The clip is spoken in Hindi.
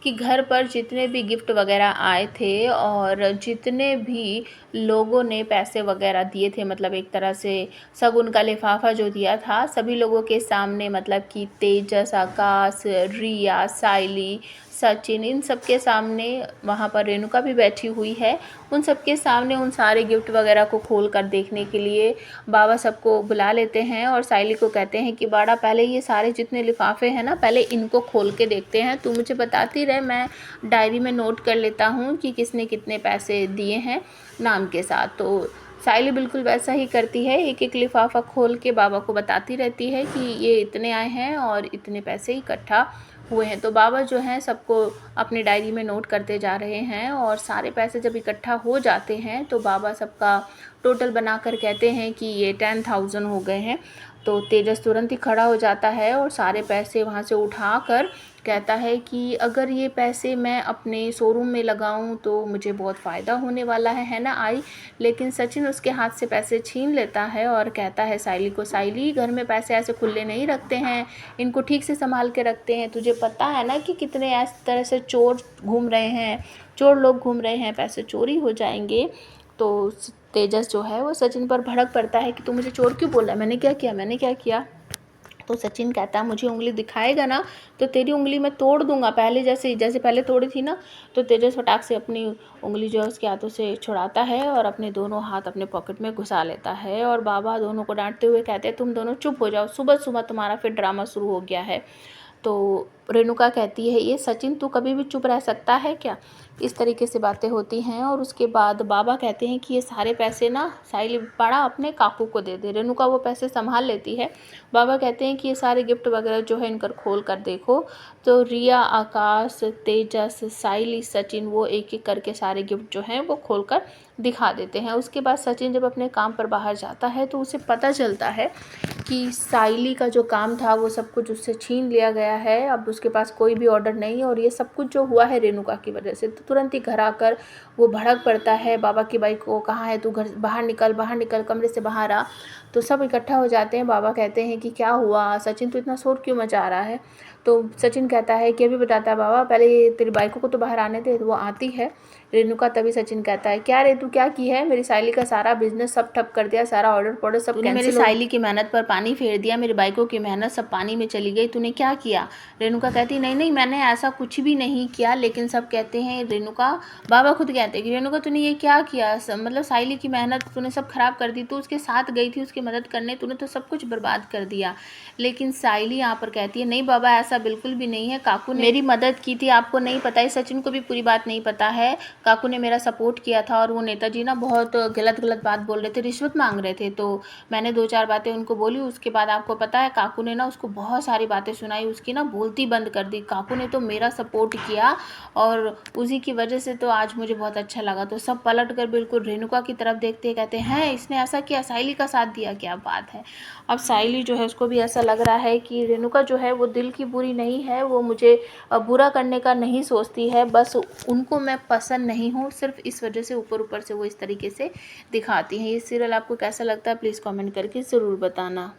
कि घर पर जितने भी गिफ्ट वगैरह आए थे और जितने भी लोगों ने पैसे वगैरह दिए थे, मतलब एक तरह से शगुन का लिफाफा जो दिया था, सभी लोगों के सामने, मतलब कि तेजस, आकाश, रिया, साइली, सचिन, इन सब के सामने, वहाँ पर रेणुका भी बैठी हुई है, उन सब के सामने उन सारे गिफ्ट वगैरह को खोल कर देखने के लिए बाबा सबको बुला लेते हैं और साइली को कहते हैं कि बाड़ा, पहले ये सारे जितने लिफाफे हैं ना, पहले इनको खोल के देखते हैं, तू मुझे बताती रहे, मैं डायरी में नोट कर लेता हूँ कि किसने कितने पैसे दिए हैं नाम के साथ। तो साइली बिल्कुल वैसा ही करती है, एक एक लिफाफा खोल के बाबा को बताती रहती है कि ये इतने आए हैं और इतने पैसे इकट्ठा हुए हैं। तो बाबा जो हैं सबको अपनी डायरी में नोट करते जा रहे हैं और सारे पैसे जब इकट्ठा हो जाते हैं तो बाबा सबका टोटल बनाकर कहते हैं कि ये 10,000 हो गए हैं। तो तेजस तुरंत ही खड़ा हो जाता है और सारे पैसे वहाँ से उठाकर कहता है कि अगर ये पैसे मैं अपने शोरूम में लगाऊं तो मुझे बहुत फ़ायदा होने वाला है ना आई। लेकिन सचिन उसके हाथ से पैसे छीन लेता है और कहता है साइली को, साइली, घर में पैसे ऐसे खुले नहीं रखते हैं, इनको ठीक से संभाल के रखते हैं, तुझे पता है ना कि कितने इस तरह से चोर घूम रहे हैं, चोर लोग घूम रहे हैं, पैसे चोरी हो जाएंगे। तो तेजस जो है वो सचिन पर भड़क पड़ता है कि तू मुझे चोर क्यों बोला, मैंने क्या किया, मैंने क्या किया। तो सचिन कहता है मुझे उंगली दिखाएगा ना तो तेरी उंगली मैं तोड़ दूंगा, पहले जैसे पहले तोड़ी थी ना। तो तेजस फटाक से अपनी उंगली जो है उसके हाथों से छुड़ाता है और अपने दोनों हाथ अपने पॉकेट में घुसा लेता है और बाबा दोनों को डांटते हुए कहते हैं तुम दोनों चुप हो जाओ, सुबह सुबह तुम्हारा फिर ड्रामा शुरू हो गया है। तो रेणुका कहती है ये सचिन तू कभी भी चुप रह सकता है क्या। इस तरीके से बातें होती हैं और उसके बाद बाबा कहते हैं कि ये सारे पैसे ना साइली बड़ा अपने काकू को दे दे। रेणुका वो पैसे संभाल लेती है। बाबा कहते हैं कि ये सारे गिफ्ट वगैरह जो है इनकर खोल कर देखो। तो रिया, आकाश, तेजस, साइली, सचिन वो एक एक करके सारे गिफ्ट जो हैं वो खोल कर दिखा देते हैं। उसके बाद सचिन जब अपने काम पर बाहर जाता है तो उसे पता चलता है कि साइली का जो काम था वो सब कुछ उससे छीन लिया गया है, अब उसके पास कोई भी ऑर्डर नहीं है और ये सब कुछ जो हुआ है रेणुका की वजह से। तो तुरंत ही घर आकर वो भड़क पड़ता है बाबा की बाइक को, कहाँ है तू, घर बाहर निकल, कमरे से बाहर आ। तो सब इकट्ठा हो जाते हैं। बाबा कहते हैं कि क्या हुआ सचिन, तो इतना शोर क्यों मचा रहा है। तो सचिन कहता है कि अभी बताता है बाबा, पहले तेरी बाइकों को तो बाहर आने दे। तो वो आती है रेणुका, तभी सचिन कहता है क्या रे तू क्या की है, मेरी साइली का सारा बिजनेस सब ठप कर दिया, सारा ऑर्डर सब कैंसिल, मेरी साइली की मेहनत पर पानी फेर दिया, मेरी बाइकों की मेहनत सब पानी में चली गई, तूने क्या किया। रेणुका कहती नहीं नहीं मैंने ऐसा कुछ भी नहीं किया। लेकिन सब कहते हैं रेणुका, बाबा खुद कहते हैं कि रेणुका तूने ये क्या किया, मतलब साइली की मेहनत तूने सब खराब कर दी, तू उसके साथ गई थी उसकी मदद करने, तूने तो सब कुछ बर्बाद कर दिया। लेकिन साइली यहाँ पर कहती है नहीं बाबा ऐसा बिल्कुल भी नहीं है, काकू ने मेरी मदद की थी, आपको नहीं पता है, सचिन को भी पूरी बात नहीं पता है, काकू ने मेरा सपोर्ट किया था और वो नेताजी ना बहुत गलत बात बोल रहे थे, रिश्वत मांग रहे थे, तो मैंने 2-4 बातें उनको बोली। उसके बाद आपको पता है काकू ने ना उसको बहुत सारी बातें सुनाई, उसकी ना बोलती बंद कर दी। काकू ने तो मेरा सपोर्ट किया और उसी की वजह से तो आज मुझे बहुत अच्छा लगा। तो सब पलट कर बिल्कुल रेणुका की तरफ देखते कहते हैं इसने ऐसा किया, साइली का साथ दिया, क्या बात है। अब साइली जो है उसको भी ऐसा लग रहा है कि रेणुका जो है वो दिल की बुरी नहीं है, वो मुझे बुरा करने का नहीं सोचती है, बस उनको मैं पसंद नहीं हूँ, सिर्फ इस वजह से ऊपर से वो इस तरीके से दिखाती हैं। ये सीरियल आपको कैसा लगता है प्लीज़ कमेंट करके ज़रूर बताना।